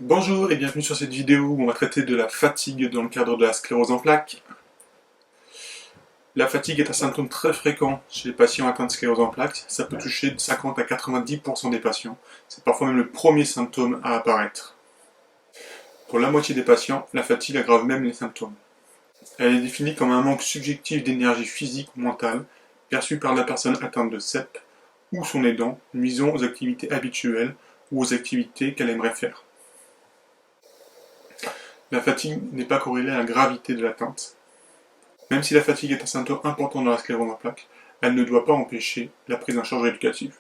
Bonjour et bienvenue sur cette vidéo où on va traiter de la fatigue dans le cadre de la sclérose en plaques. La fatigue est un symptôme très fréquent chez les patients atteints de sclérose en plaques. Ça peut toucher de 50 à 90% des patients. C'est parfois même le premier symptôme à apparaître. Pour la moitié des patients, la fatigue aggrave même les symptômes. Elle est définie comme un manque subjectif d'énergie physique ou mentale perçu par la personne atteinte de CEP ou son aidant, nuisant aux activités habituelles ou aux activités qu'elle aimerait faire. La fatigue n'est pas corrélée à la gravité de l'atteinte. Même si la fatigue est un symptôme important dans la sclérose en plaques, elle ne doit pas empêcher la prise en charge éducative.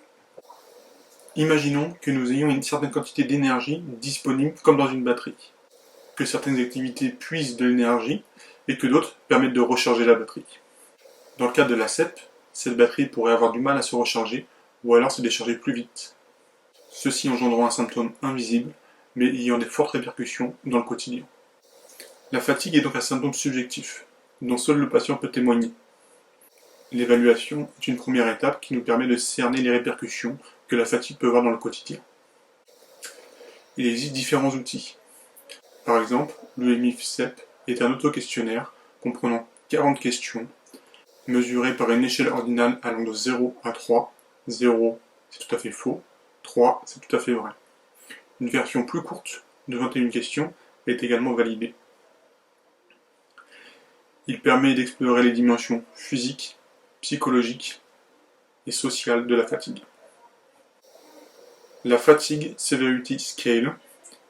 Imaginons que nous ayons une certaine quantité d'énergie disponible comme dans une batterie, que certaines activités puisent de l'énergie et que d'autres permettent de recharger la batterie. Dans le cas de la CEP, cette batterie pourrait avoir du mal à se recharger ou alors se décharger plus vite. Ceci engendrant un symptôme invisible mais ayant des fortes répercussions dans le quotidien. La fatigue est donc un symptôme subjectif, dont seul le patient peut témoigner. L'évaluation est une première étape qui nous permet de cerner les répercussions que la fatigue peut avoir dans le quotidien. Il existe différents outils. Par exemple, le MIF-CEP est un auto-questionnaire comprenant 40 questions, mesurées par une échelle ordinale allant de 0 à 3. 0, c'est tout à fait faux. 3, c'est tout à fait vrai. Une version plus courte, de 21 questions, est également validée. Il permet d'explorer les dimensions physiques, psychologiques et sociales de la fatigue. La Fatigue Severity Scale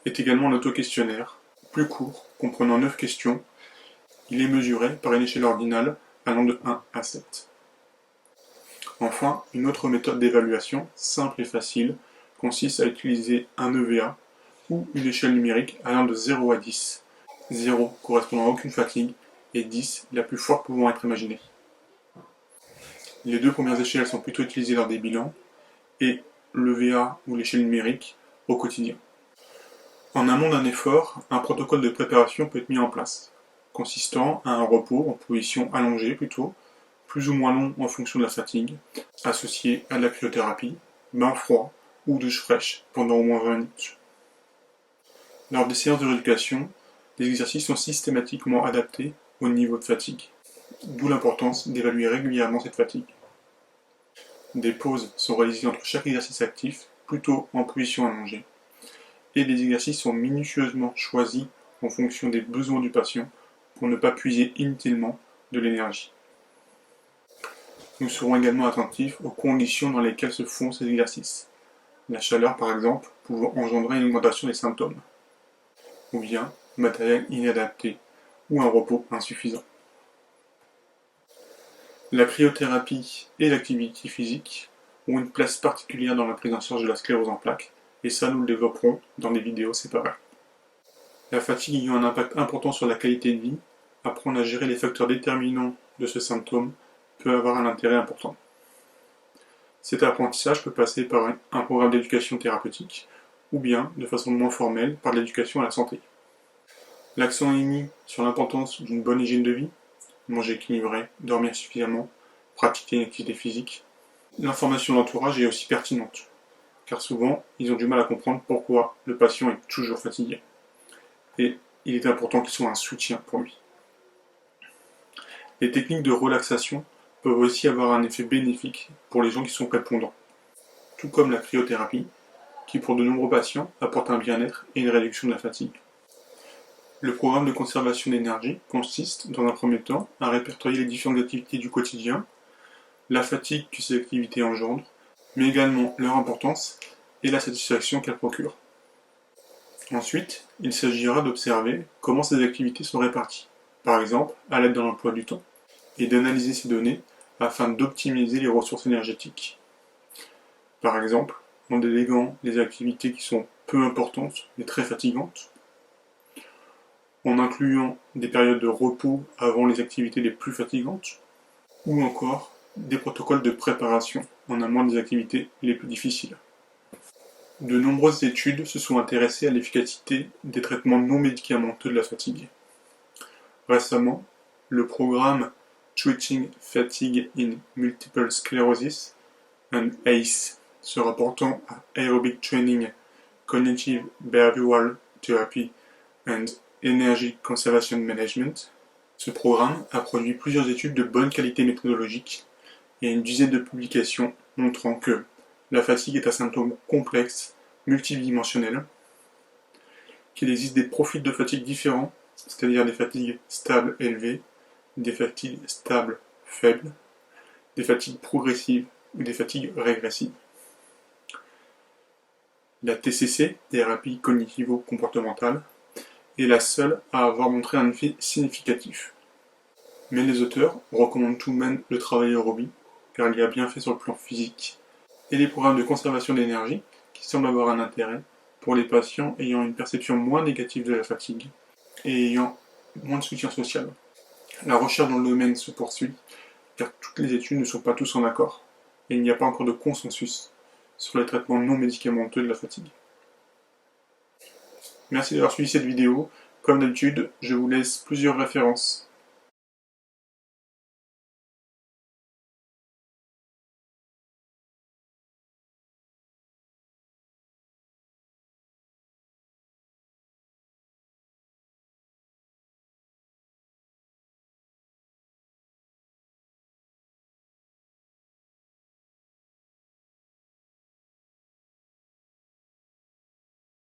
est également un auto-questionnaire, plus court, comprenant 9 questions. Il est mesuré par une échelle ordinale allant de 1 à 7. Enfin, une autre méthode d'évaluation, simple et facile, consiste à utiliser un EVA ou une échelle numérique allant de 0 à 10. 0 correspondant à aucune fatigue et 10 la plus forte pouvant être imaginée. Les deux premières échelles sont plutôt utilisées lors des bilans et l'EVA ou l'échelle numérique au quotidien. En amont d'un effort, un protocole de préparation peut être mis en place, consistant à un repos en position allongée plutôt, plus ou moins long en fonction de la fatigue, associé à de la cryothérapie, bain froid ou douche fraîche pendant au moins 20 minutes. Lors des séances de rééducation, les exercices sont systématiquement adaptés au niveau de fatigue, d'où l'importance d'évaluer régulièrement cette fatigue. Des pauses sont réalisées entre chaque exercice actif, plutôt en position allongée, et les exercices sont minutieusement choisis en fonction des besoins du patient pour ne pas puiser inutilement de l'énergie. Nous serons également attentifs aux conditions dans lesquelles se font ces exercices. La chaleur, par exemple, pouvant engendrer une augmentation des symptômes, ou bien matériel inadapté ou un repos insuffisant. La cryothérapie et l'activité physique ont une place particulière dans la prise en charge de la sclérose en plaques, et ça nous le développerons dans des vidéos séparées. La fatigue ayant un impact important sur la qualité de vie, apprendre à gérer les facteurs déterminants de ce symptôme peut avoir un intérêt important. Cet apprentissage peut passer par un programme d'éducation thérapeutique, ou bien, de façon moins formelle, par l'éducation à la santé. L'accent est mis sur l'importance d'une bonne hygiène de vie, manger équilibré, dormir suffisamment, pratiquer une activité physique. L'information de l'entourage est aussi pertinente, car souvent, ils ont du mal à comprendre pourquoi le patient est toujours fatigué. Et il est important qu'il soit un soutien pour lui. Les techniques de relaxation peuvent aussi avoir un effet bénéfique pour les gens qui sont répondants, tout comme la cryothérapie, qui pour de nombreux patients apporte un bien-être et une réduction de la fatigue. Le programme de conservation d'énergie consiste, dans un premier temps, à répertorier les différentes activités du quotidien, la fatigue que ces activités engendrent, mais également leur importance et la satisfaction qu'elles procurent. Ensuite, il s'agira d'observer comment ces activités sont réparties, par exemple à l'aide de l'emploi du temps, et d'analyser ces données afin d'optimiser les ressources énergétiques. Par exemple, en déléguant les activités qui sont peu importantes mais très fatigantes, en incluant des périodes de repos avant les activités les plus fatigantes, ou encore des protocoles de préparation en amont des activités les plus difficiles. De nombreuses études se sont intéressées à l'efficacité des traitements non médicamenteux de la fatigue. Récemment, le programme Treating Fatigue in Multiple Sclerosis, un ACE, se rapportant à Aerobic Training Cognitive Behavioral Therapy and Energy Conservation Management. Ce programme a produit plusieurs études de bonne qualité méthodologique et une dizaine de publications montrant que la fatigue est un symptôme complexe, multidimensionnel, qu'il existe des profils de fatigue différents, c'est-à-dire des fatigues stables élevées, des fatigues stables faibles, des fatigues progressives ou des fatigues régressives. La TCC, thérapie cognitivo-comportementale, est la seule à avoir montré un effet significatif. Mais les auteurs recommandent tout de même le travail aérobie, car il y a bien fait sur le plan physique, et les programmes de conservation d'énergie, qui semblent avoir un intérêt pour les patients ayant une perception moins négative de la fatigue et ayant moins de soutien social. La recherche dans le domaine se poursuit, car toutes les études ne sont pas tous en accord, et il n'y a pas encore de consensus sur les traitements non médicamenteux de la fatigue. Merci d'avoir suivi cette vidéo. Comme d'habitude, je vous laisse plusieurs références.